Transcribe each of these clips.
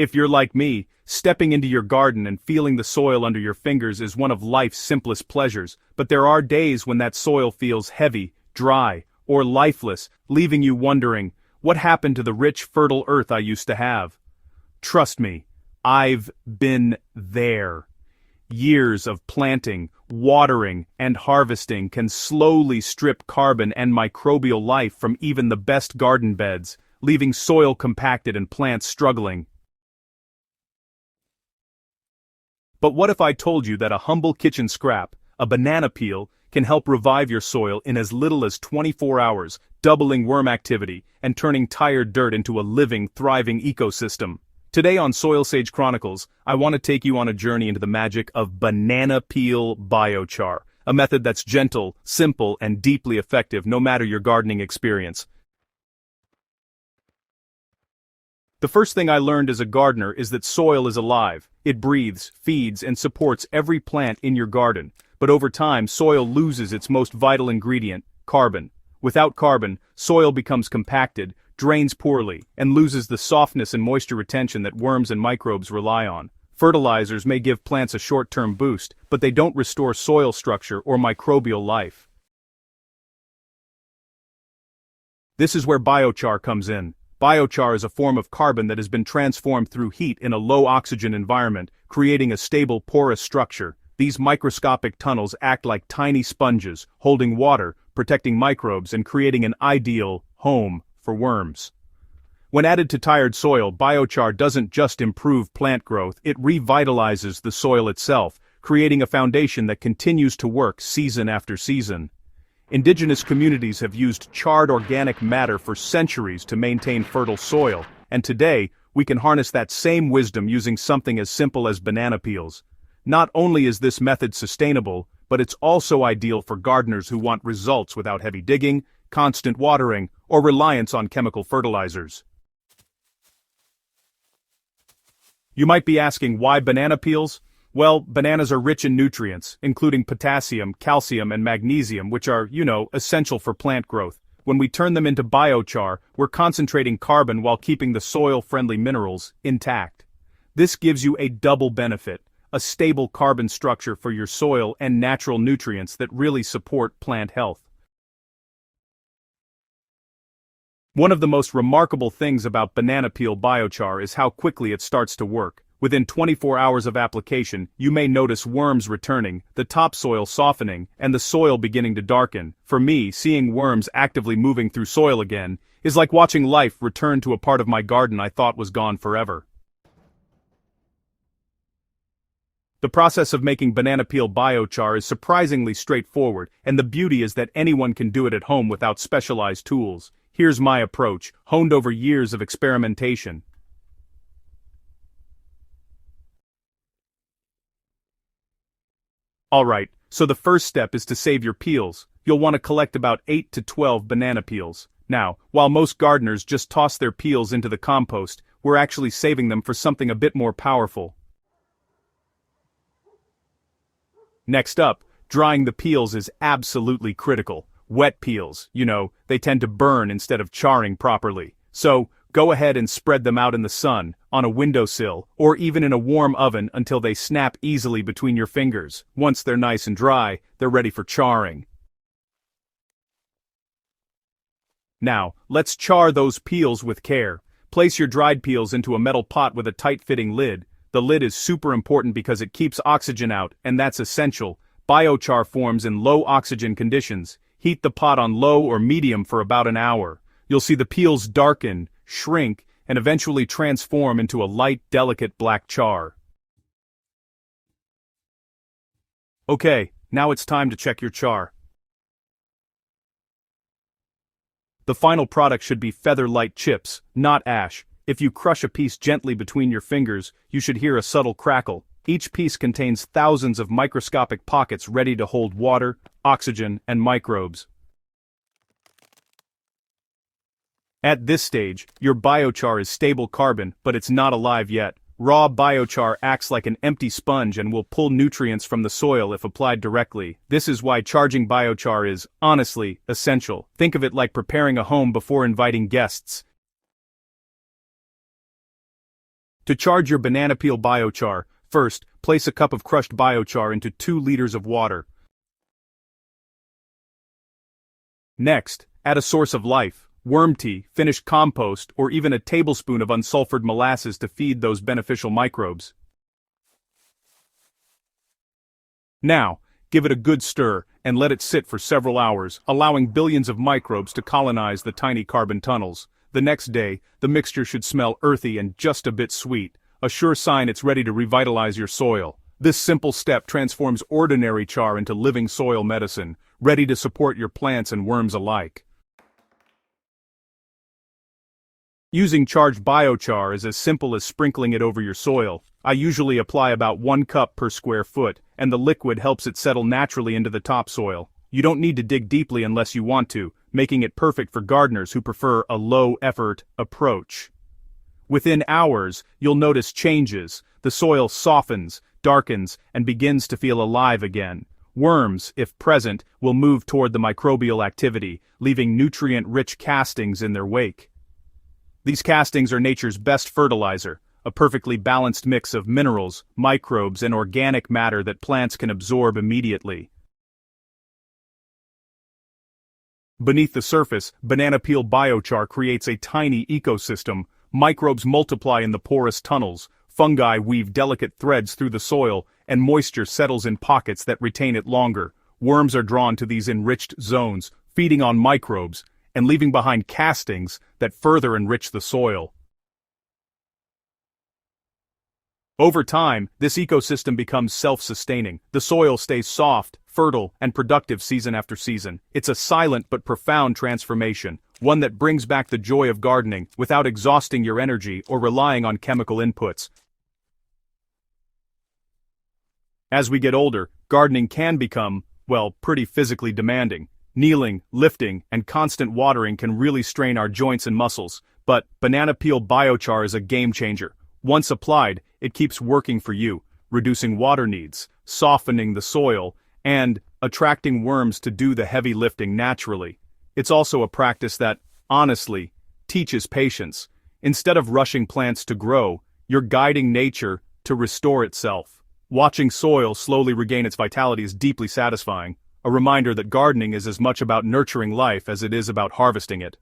If you're like me, stepping into your garden and feeling the soil under your fingers is one of life's simplest pleasures, but there are days when that soil feels heavy, dry, or lifeless, leaving you wondering, what happened to the rich, fertile earth I used to have? Trust me, I've been there. Years of planting, watering, and harvesting can slowly strip carbon and microbial life from even the best garden beds, leaving soil compacted and plants struggling. But what if I told you that a humble kitchen scrap, a banana peel, can help revive your soil in as little as 24 hours, doubling worm activity and turning tired dirt into a living, thriving ecosystem? Today on Soil Sage Chronicles, I want to take you on a journey into the magic of banana peel biochar, a method that's gentle, simple, and deeply effective no matter your gardening experience. The first thing I learned as a gardener is that soil is alive. It breathes, feeds, and supports every plant in your garden. But over time, soil loses its most vital ingredient, carbon. Without carbon, soil becomes compacted, drains poorly, and loses the softness and moisture retention that worms and microbes rely on. Fertilizers may give plants a short-term boost, but they don't restore soil structure or microbial life. This is where biochar comes in. Biochar is a form of carbon that has been transformed through heat in a low-oxygen environment, creating a stable, porous structure. These microscopic tunnels act like tiny sponges, holding water, protecting microbes, and creating an ideal home for worms. When added to tired soil, biochar doesn't just improve plant growth, it revitalizes the soil itself, creating a foundation that continues to work season after season. Indigenous communities have used charred organic matter for centuries to maintain fertile soil, and today, we can harness that same wisdom using something as simple as banana peels. Not only is this method sustainable, but it's also ideal for gardeners who want results without heavy digging, constant watering, or reliance on chemical fertilizers. You might be asking, why banana peels? Well, bananas are rich in nutrients, including potassium, calcium, and magnesium, which are, essential for plant growth. When we turn them into biochar, we're concentrating carbon while keeping the soil-friendly minerals intact. This gives you a double benefit, a stable carbon structure for your soil and natural nutrients that really support plant health. One of the most remarkable things about banana peel biochar is how quickly it starts to work. Within 24 hours of application, you may notice worms returning, the topsoil softening, and the soil beginning to darken. For me, seeing worms actively moving through soil again is like watching life return to a part of my garden I thought was gone forever. The process of making banana peel biochar is surprisingly straightforward, and the beauty is that anyone can do it at home without specialized tools. Here's my approach, honed over years of experimentation. Alright, so the first step is to save your peels. You'll want to collect about 8 to 12 banana peels. Now, while most gardeners just toss their peels into the compost, we're actually saving them for something a bit more powerful. Next up, drying the peels is absolutely critical. Wet peels, they tend to burn instead of charring properly. So, go ahead and spread them out in the sun, on a windowsill, or even in a warm oven until they snap easily between your fingers. Once they're nice and dry, they're ready for charring. Now, let's char those peels with care. Place your dried peels into a metal pot with a tight-fitting lid. The lid is super important because it keeps oxygen out, and that's essential. Biochar forms in low oxygen conditions. Heat the pot on low or medium for about an hour. You'll see the peels darken, shrink, and eventually transform into a light, delicate black char. Okay, now it's time to check your char. The final product should be feather-light chips, not ash. If you crush a piece gently between your fingers, you should hear a subtle crackle. Each piece contains thousands of microscopic pockets ready to hold water, oxygen, and microbes. At this stage, your biochar is stable carbon, but it's not alive yet. Raw biochar acts like an empty sponge and will pull nutrients from the soil if applied directly. This is why charging biochar is, honestly, essential. Think of it like preparing a home before inviting guests. To charge your banana peel biochar, first, place a cup of crushed biochar into 2 liters of water. Next, add a source of life, worm tea, finished compost, or even a tablespoon of unsulfured molasses to feed those beneficial microbes. Now, give it a good stir, and let it sit for several hours, allowing billions of microbes to colonize the tiny carbon tunnels. The next day, the mixture should smell earthy and just a bit sweet, a sure sign it's ready to revitalize your soil. This simple step transforms ordinary char into living soil medicine, ready to support your plants and worms alike. Using charged biochar is as simple as sprinkling it over your soil. I usually apply about 1 cup per square foot, and the liquid helps it settle naturally into the topsoil. You don't need to dig deeply unless you want to, making it perfect for gardeners who prefer a low-effort approach. Within hours, you'll notice changes. The soil softens, darkens, and begins to feel alive again. Worms, if present, will move toward the microbial activity, leaving nutrient-rich castings in their wake. These castings are nature's best fertilizer, a perfectly balanced mix of minerals, microbes, and organic matter that plants can absorb immediately. Beneath the surface, banana peel biochar creates a tiny ecosystem. Microbes multiply in the porous tunnels, fungi weave delicate threads through the soil, and moisture settles in pockets that retain it longer. Worms are drawn to these enriched zones, feeding on microbes, and leaving behind castings that further enrich the soil. Over time, this ecosystem becomes self-sustaining. The soil stays soft, fertile, and productive season after season. It's a silent but profound transformation, one that brings back the joy of gardening without exhausting your energy or relying on chemical inputs. As we get older, gardening can become, well, pretty physically demanding. Kneeling, lifting, and constant watering can really strain our joints and muscles, but banana peel biochar is a game changer. Once applied, it keeps working for you, reducing water needs, softening the soil, and attracting worms to do the heavy lifting naturally. It's also a practice that, honestly, teaches patience. Instead of rushing plants to grow, you're guiding nature to restore itself. Watching soil slowly regain its vitality is deeply satisfying, a reminder that gardening is as much about nurturing life as it is about harvesting it.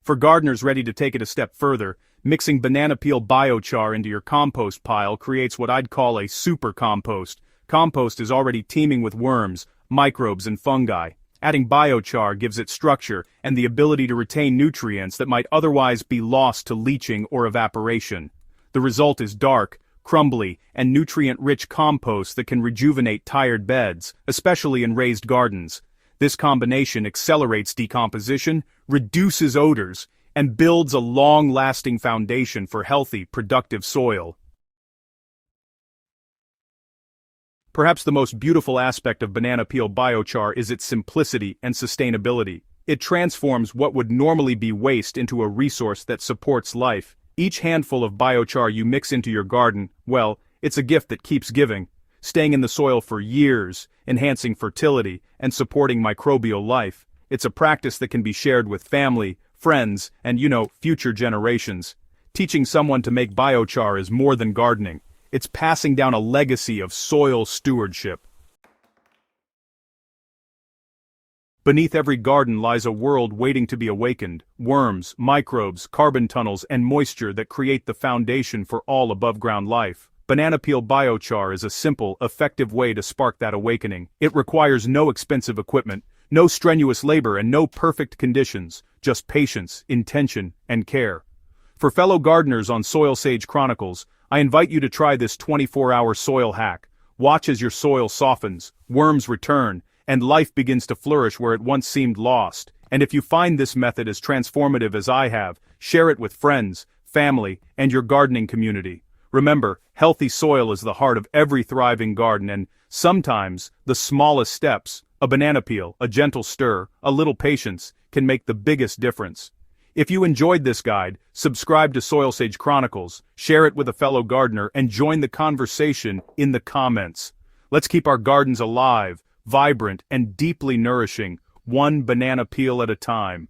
For gardeners ready to take it a step further, mixing banana peel biochar into your compost pile creates what I'd call a super compost. Compost is already teeming with worms, microbes, and fungi. Adding biochar gives it structure and the ability to retain nutrients that might otherwise be lost to leaching or evaporation. The result is dark, crumbly, and nutrient-rich compost that can rejuvenate tired beds, especially in raised gardens. This combination accelerates decomposition, reduces odors, and builds a long-lasting foundation for healthy, productive soil. Perhaps the most beautiful aspect of banana peel biochar is its simplicity and sustainability. It transforms what would normally be waste into a resource that supports life. Each handful of biochar you mix into your garden, well, it's a gift that keeps giving, staying in the soil for years, enhancing fertility, and supporting microbial life. It's a practice that can be shared with family, friends, and future generations. Teaching someone to make biochar is more than gardening. It's passing down a legacy of soil stewardship. Beneath every garden lies a world waiting to be awakened. Worms, microbes, carbon tunnels, and moisture that create the foundation for all above-ground life. Banana peel biochar is a simple, effective way to spark that awakening. It requires no expensive equipment, no strenuous labor, and no perfect conditions, just patience, intention, and care. For fellow gardeners on Soil Sage Chronicles, I invite you to try this 24-hour soil hack. Watch as your soil softens, worms return, and life begins to flourish where it once seemed lost. And if you find this method as transformative as I have, share it with friends, family, and your gardening community. Remember, healthy soil is the heart of every thriving garden, and sometimes the smallest steps, a banana peel, a gentle stir, a little patience, can make the biggest difference. If you enjoyed this guide, subscribe to Soil Sage Chronicles, share it with a fellow gardener, and join the conversation in the comments. Let's keep our gardens alive, vibrant, and deeply nourishing, one banana peel at a time.